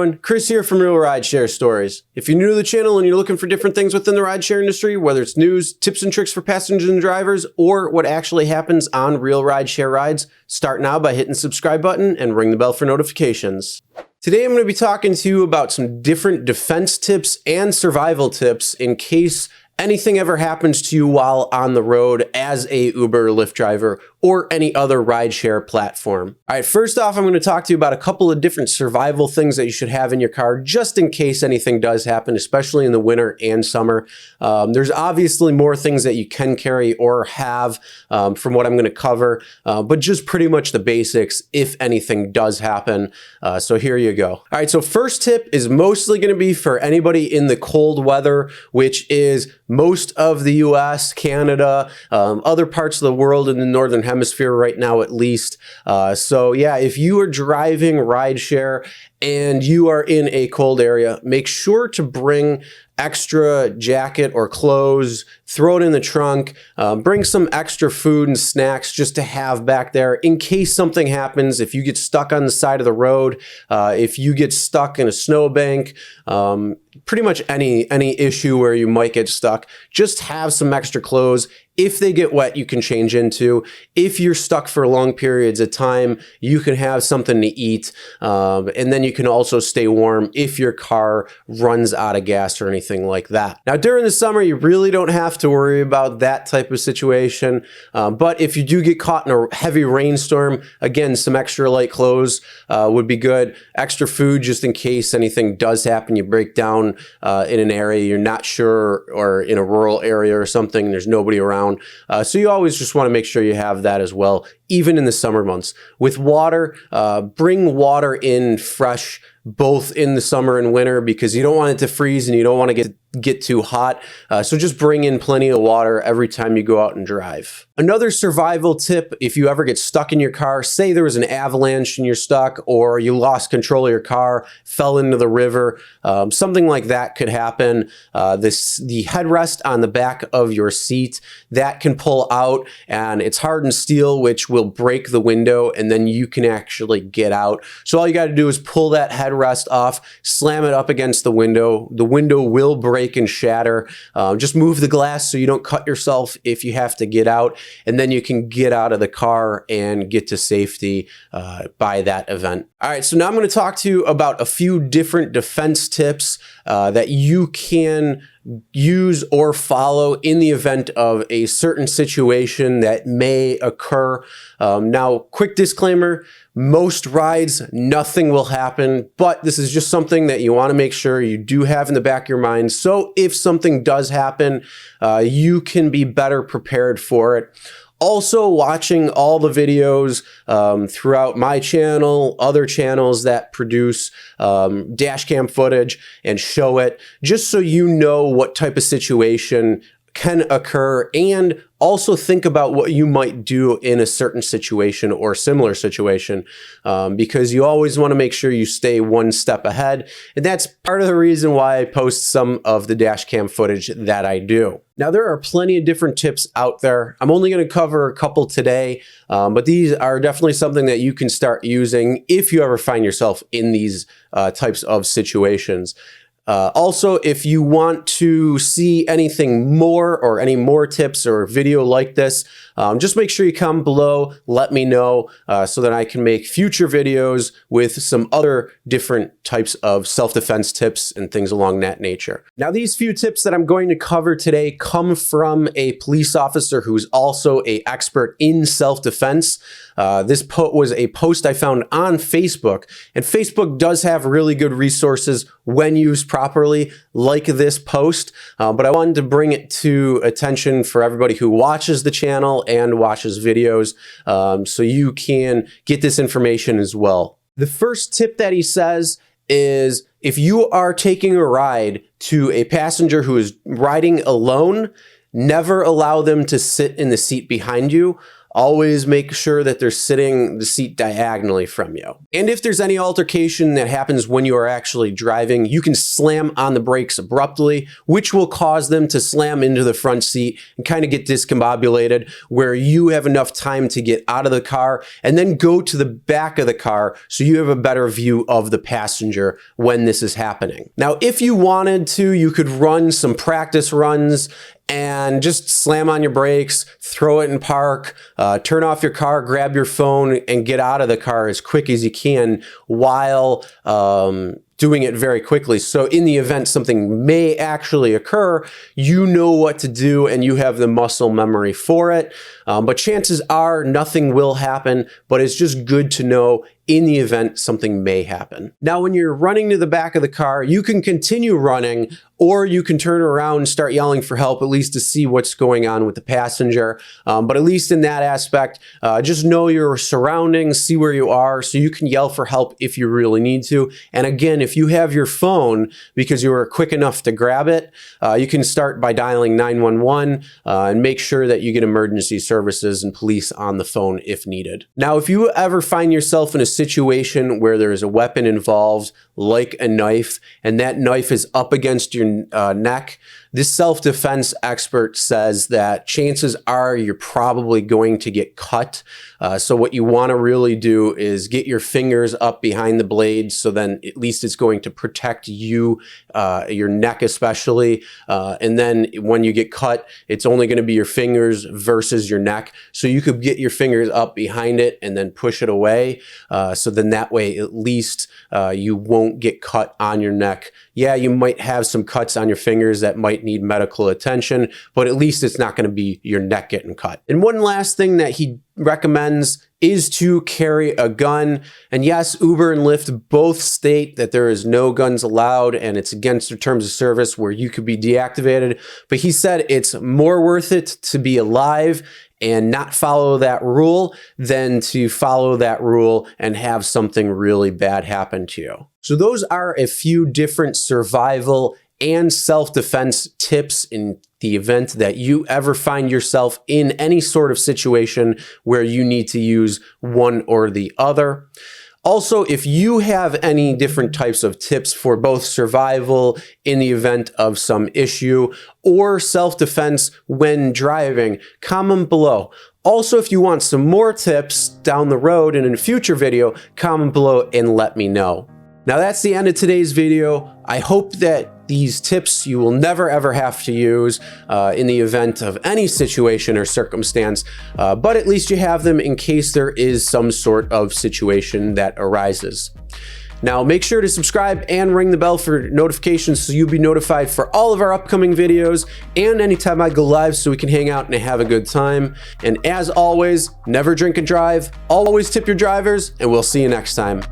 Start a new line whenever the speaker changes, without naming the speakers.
everyone, Chris here from Real Rideshare Stories. If you're new to the channel and you're looking for different things within the rideshare industry, whether it's news, tips and tricks for passengers and drivers, or what actually happens on real rideshare rides, start now by hitting the subscribe button and ring the bell for notifications. Today I'm going to be talking to you about some different defense tips and survival tips in case anything ever happens to you while on the road as a Uber or Lyft driver or any other rideshare platform. All right, first off, I'm going to talk to you about a couple of different survival things that you should have in your car just in case anything does happen, especially in the winter and summer. There's obviously more things that you can carry or have from what I'm going to cover, but just pretty much the basics if anything does happen. So here you go. All right, so first tip is mostly going to be for anybody in the cold weather, which is most of the US, Canada, other parts of the world in the Northern Hemisphere right now at least. So yeah, if you are driving rideshare and you are in a cold area, make sure to bring extra jacket or clothes, throw it in the trunk, bring some extra food and snacks just to have back there in case something happens. If you get stuck on the side of the road, if you get stuck in a snowbank, pretty much any issue where you might get stuck, just have some extra clothes. If they get wet, you can change into. If you're stuck for long periods of time, you can have something to eat. And then you can also stay warm if your car runs out of gas or anything like that. Now, during the summer, you really don't have to worry about that type of situation. But if you do get caught in a heavy rainstorm, again, some extra light clothes would be good. Extra food just in case anything does happen. You break down in an area you're not sure, or in a rural area or something, there's nobody around. So you always just want to make sure you have that as well, even in the summer months. With water, bring water in fresh, both in the summer and winter, because you don't want it to freeze and you don't want to get too hot. So just bring in plenty of water every time you go out and drive. Another survival tip, if you ever get stuck in your car, say there was an avalanche and you're stuck, or you lost control of your car, fell into the river, something like that could happen. The headrest on the back of your seat, that can pull out, and it's hardened steel, which will break the window, and then you can actually get out. So all you got to do is pull that headrest off, slam it up against the window. The window will break and shatter. Just move the glass so you don't cut yourself if you have to get out, and then you can get out of the car and get to safety by that event. All right, so now I'm going to talk to you about a few different defense tips that you can use or follow in the event of a certain situation that may occur. Now, quick disclaimer, most rides, nothing will happen, but this is just something that you want to make sure you do have in the back of your mind. So if something does happen, you can be better prepared for it. Also, watching all the videos throughout my channel, other channels that produce dash cam footage and show it, just so you know what type of situation can occur, and also think about what you might do in a certain situation or similar situation, because you always want to make sure you stay one step ahead. And that's part of the reason why I post some of the dash cam footage that I do. Now, there are plenty of different tips out there. I'm only going to cover a couple today, but these are definitely something that you can start using if you ever find yourself in these types of situations. Also, if you want to see anything more or any more tips or video like this, just make sure you comment below, let me know, so that I can make future videos with some other different types of self-defense tips and things along that nature. Now, these few tips that I'm going to cover today come from a police officer who's also an expert in self-defense. This was a post I found on Facebook, and Facebook does have really good resources when used properly, like this post, but I wanted to bring it to attention for everybody who watches the channel and watches videos, so you can get this information as well. The first tip that he says is, if you are taking a ride to a passenger who is riding alone, never allow them to sit in the seat behind you. always make sure that they're sitting the seat diagonally from you. And if there's any altercation that happens when you are actually driving, you can slam on the brakes abruptly, which will cause them to slam into the front seat and kind of get discombobulated, where you have enough time to get out of the car and then go to the back of the car so you have a better view of the passenger when this is happening. Now, if you wanted to, you could run some practice runs and just slam on your brakes, throw it in park, turn off your car, grab your phone, and get out of the car as quick as you can while doing it very quickly. So in the event something may actually occur, you know what to do and you have the muscle memory for it. But chances are nothing will happen, but it's just good to know in the event something may happen. Now, when you're running to the back of the car, you can continue running, or you can turn around and start yelling for help, at least to see what's going on with the passenger. But at least in that aspect, just know your surroundings, see where you are, so you can yell for help if you really need to. And again, if you have your phone, because you were quick enough to grab it, you can start by dialing 911 and make sure that you get emergency services and police on the phone if needed. Now, if you ever find yourself in a situation where there is a weapon involved, like a knife, and that knife is up against your neck, this self-defense expert says that chances are you're probably going to get cut. So what you want to really do is get your fingers up behind the blade, so then at least it's going to protect you, your neck especially. And then when you get cut, it's only going to be your fingers versus your neck. So you could get your fingers up behind it and then push it away. So then that way, at least you won't get cut on your neck. Yeah, you might have some cuts on your fingers that might need medical attention, but at least it's not going to be your neck getting cut. And one last thing that he recommends is to carry a gun. And yes, Uber and Lyft both state that there is no guns allowed and it's against their terms of service where you could be deactivated. But he said it's more worth it to be alive and not follow that rule than to follow that rule and have something really bad happen to you. So those are a few different survival and self-defense tips in the event that you ever find yourself in any sort of situation where you need to use one or the other. Also, if you have any different types of tips for both survival in the event of some issue or self-defense when driving, comment below. Also, if you want some more tips down the road in a future video, comment below and let me know. Now that's the end of today's video. I hope that these tips you will never ever have to use in the event of any situation or circumstance, but at least you have them in case there is some sort of situation that arises. Now make sure to subscribe and ring the bell for notifications so you'll be notified for all of our upcoming videos and anytime I go live so we can hang out and have a good time. And as always, never drink and drive, always tip your drivers, and we'll see you next time.